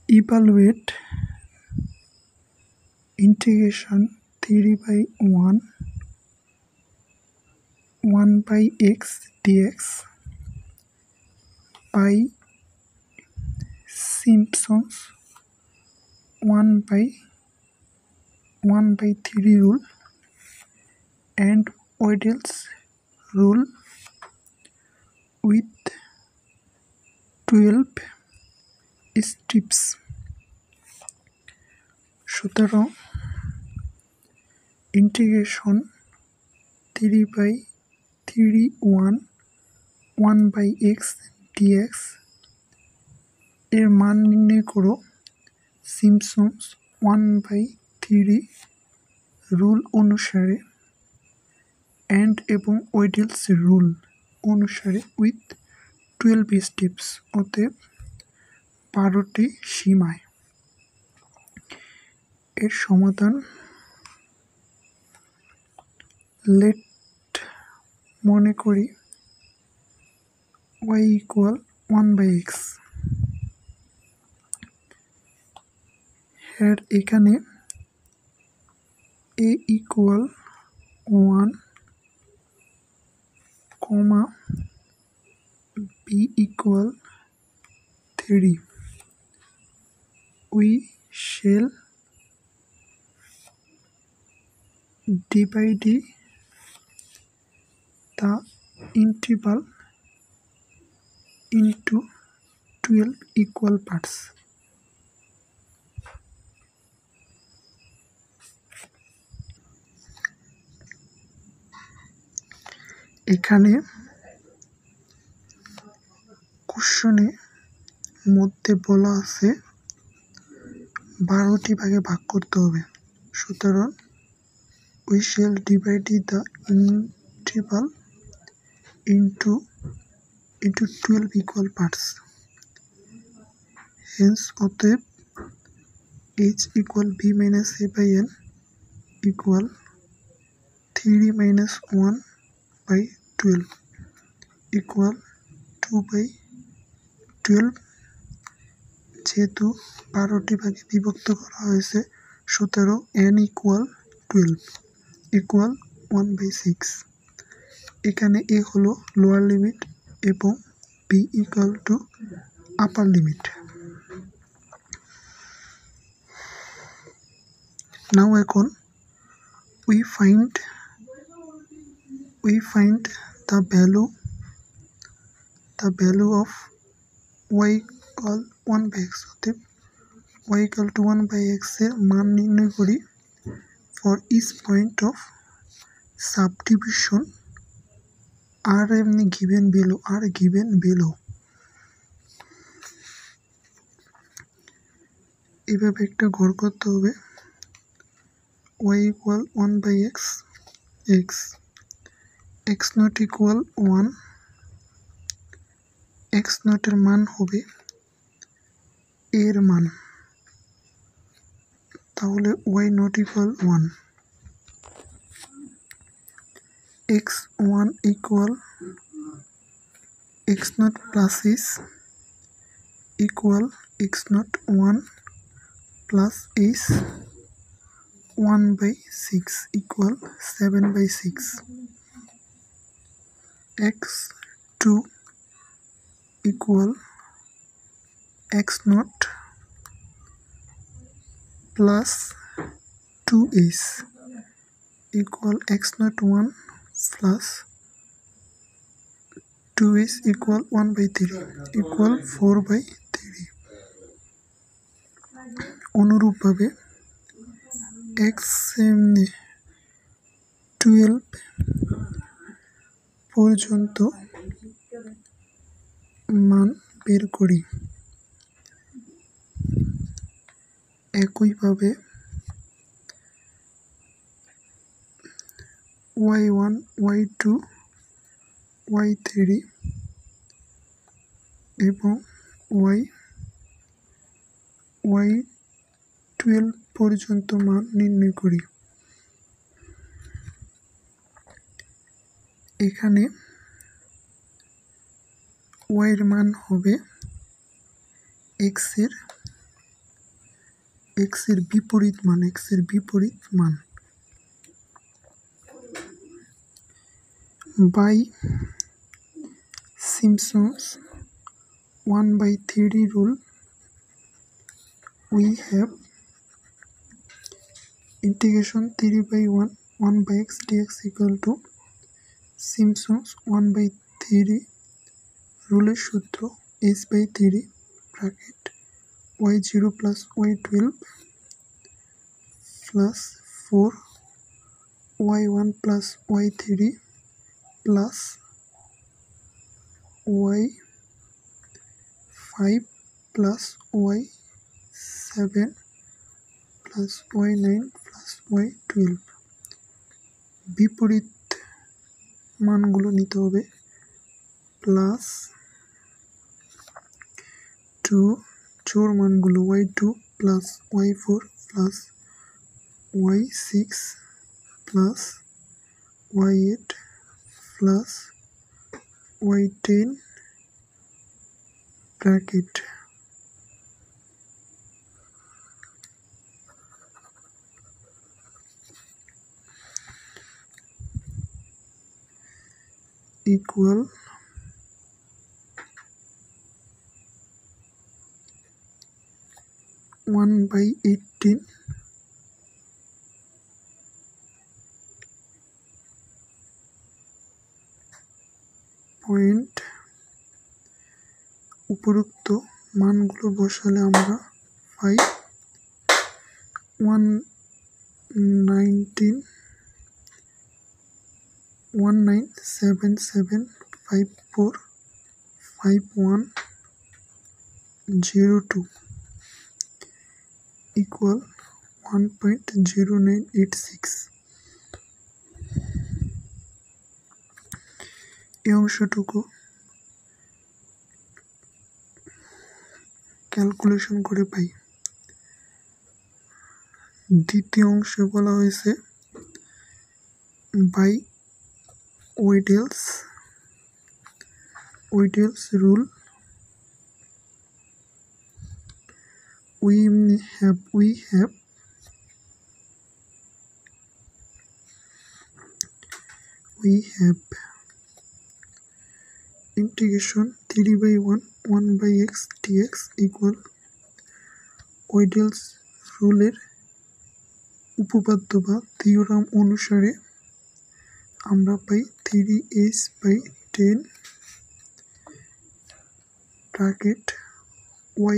evaluate integration 3 by 1 by x dx by Simpson's 1/3 rule and Oeddel's rule with 12 steps. সুতরাং integration 1 by x dx এর মান নির্ণয় করো Simpson's 1/3 rule অনুসারে and এবং ওয়েডেলস রুল অনুসারে উইথ 12 স্টেপস, অতএব 12টি সীমায়। এর সমাধান লেট মনে করি y = 1/x। এখানে a = 1, b = 3. We shall divide the interval into 12 equal parts. এখানে কোশ্চেনের মধ্যে বলা আছে 12টি ভাগে ভাগ করতে হবে। সুতরাং we shall divide the interval into 12 equal parts. Hence অতএব h = b minus a by n equal 3 minus 1 by 12 equal 2/12। যেহেতু 12টি ভাগে বিভক্ত করা হয়েছে, সুতরাং n = 12 equal 1/6। এখানে a হলো লোয়ার লিমিট এবং b = আপার লিমিট। নাও এখন we find the value of y = 1/x। অতএব y = 1/x এর মান নির্ণয় করি for each point of subdivision are given below। এভাবে একটা ঘর করতে হবে। y = 1/x, x0 = 1, x0 এর মান হবে a এর মান, তাহলে y0 = 1। x1 = x0 plus is equal x0 1 plus is 1/6 equal 7/6। x2 = x0 plus 2s equal x0 1 plus 2s equal 1/3 equal 4/3। অনুরূপভাবে x12 পর্যন্ত মান বের করি। একইভাবে y1, y2, y3 এবং y12 পর্যন্ত মান নির্ণয় করি। এখানে y এর মান হবে x এর x এর বিপরীত মান by Simpson's 1/3 rule we have integration 3/1 by x dx equal to Simpson's 1/3 রুলের সূত্র h/3 bracket y0 plus y12 plus 4 y1 plus y3 plus y5 plus y7 plus y9 plus y12 বিপরীত মানগুলো নিতে হবে plus 2 জোড় মানগুলো y2 plus y4 plus y6 plus y8 plus y10 bracket equal 1/18 point উপরোক্ত মানগুলো বসালে আমরা পাই 1977545102 equal 1.0986 এই অংশটুকু ক্যালকুলেশন করে পাই দ্বিতীয় অংশে বলা হয়েছে by Wedel's rule we have integration 3/1 by x dx equal Wedel's রুলের উপপাদ্য বা থিওরাম অনুসারে আমরা পাই 3h/10 bracket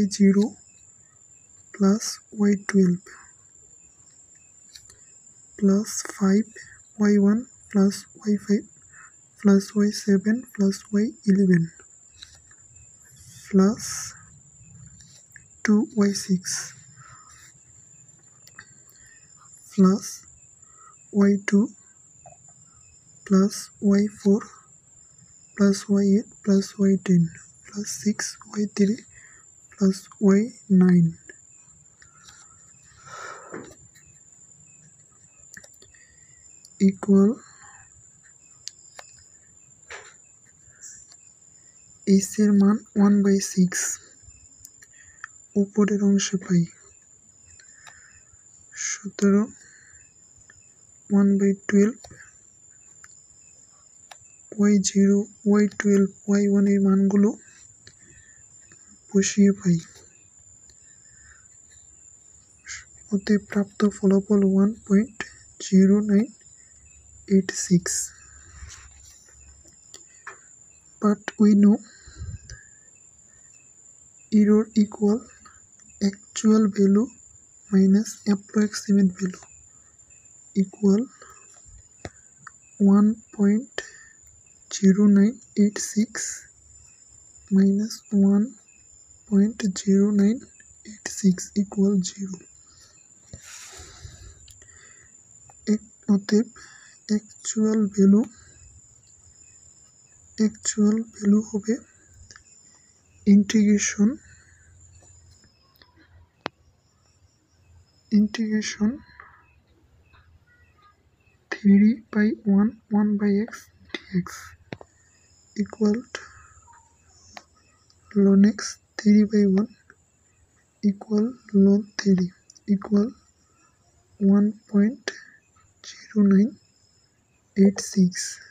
y0 plus y12 plus 5 y1 plus y5 plus y7 plus y11 plus 2y6 plus y2 plus y4 plus y8 plus y10 plus 6y3 plus y9 equal h এর মান 1/6 উপরের অংশে পাই 17 1/12 y0 y12 y1 এর মানগুলো বসিয়ে পাই হতে প্রাপ্ত ফলাফল 1.0986 but we know error equal actual value minus approximate value equal 1.0986 minus 1.0986 equal 0 অতএব actual value হবে integration 3/1 by x dx equal to ln x 3/1 equal ln 3 equal 1.0986.